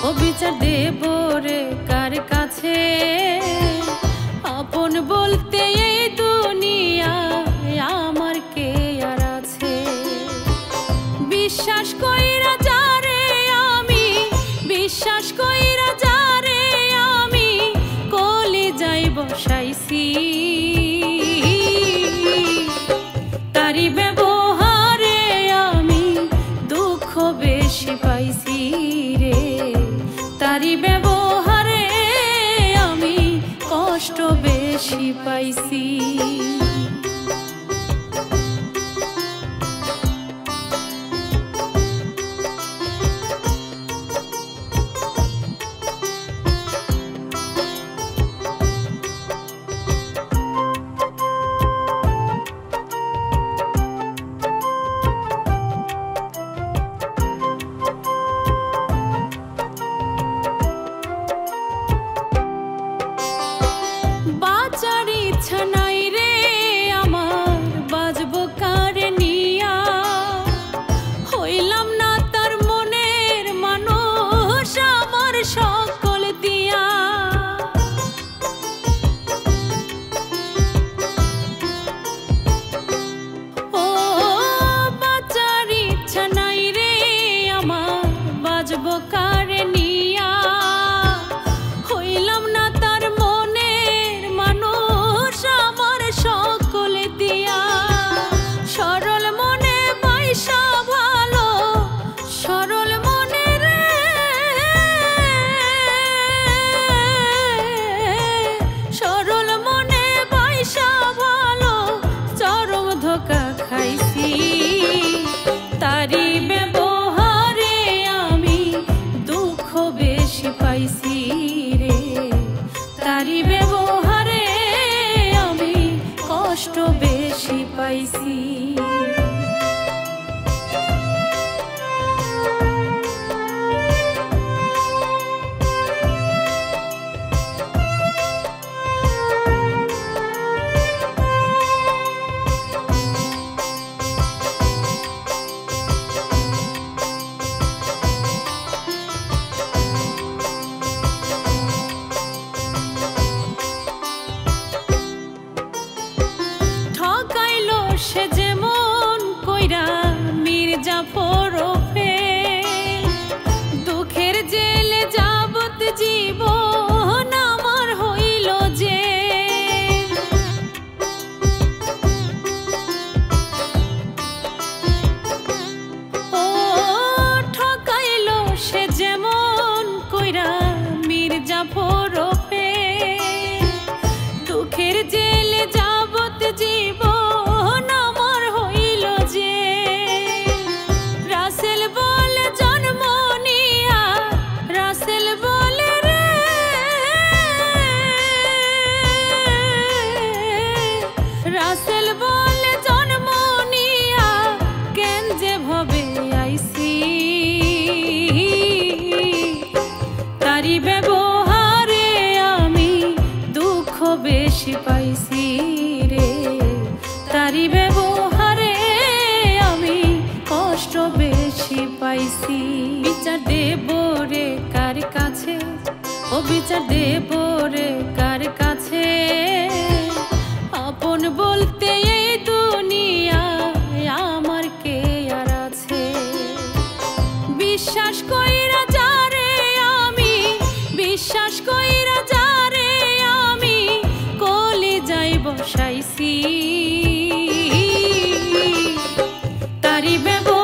ও বিচার দেব রে কার কাছে আপন বলতে এই দুনিয়ায় আমার কে আর আছে বিশ্বাস কইরা যারে আমি বিশ্বাস কইরা যারে আমি কলিজায় বসাইছি তারি ব্যবহারে আমি দুঃখ বেশি পাইছি রে তারি ব্যবহারে আমি কষ্ট বেশি পাইছি বাঁচার ইচ্ছা নাই রে আমার বাঁচবো কারে নিয়া হইলাম না তার মনের মানুষ আমার সকল দিয়া ও বাঁচার ইচ্ছা নাই রে আমার বাঁচবো কারে নিয়া হইলাম না তার সকল দিয়া সরল মনে পয়সা ভালো সরল মনে রে সরল মনে পয়সা ভালো চরম ধোঁকা খাইছি তারি ব্যবহারে আমি দুঃখ বেশি পাইছি রে তারি ব্যবহারে কষ্ট বেশি পাইছি সে যেমন কইরা মির্জাফর ফেল দুঃখের জেলে যাবত জীবন আমার হইল যে ও ঠকাইল সে যেমন কইরা মির্জাফর ফেল দুঃখের জেলে যাবত জীবন রাসেল বলে জন্ম নিয়া কেন যে ভবে আইছি তারি ব্যবহারে আমি দুঃখ বেশি পাইছি রে তারি ব্যবহারে আমি কষ্ট বেশি পাইছি বিচার দেব রে কার কাছে ও বিচার দেব রে কার কাছে আপন বলতে এই দুনিয়ায় আমার কে আর আছে বিশ্বাস কইরা যারে আমি বিশ্বাস কইরা যারে আমি কলিজায় বসাইছি তারি ব্যবহারে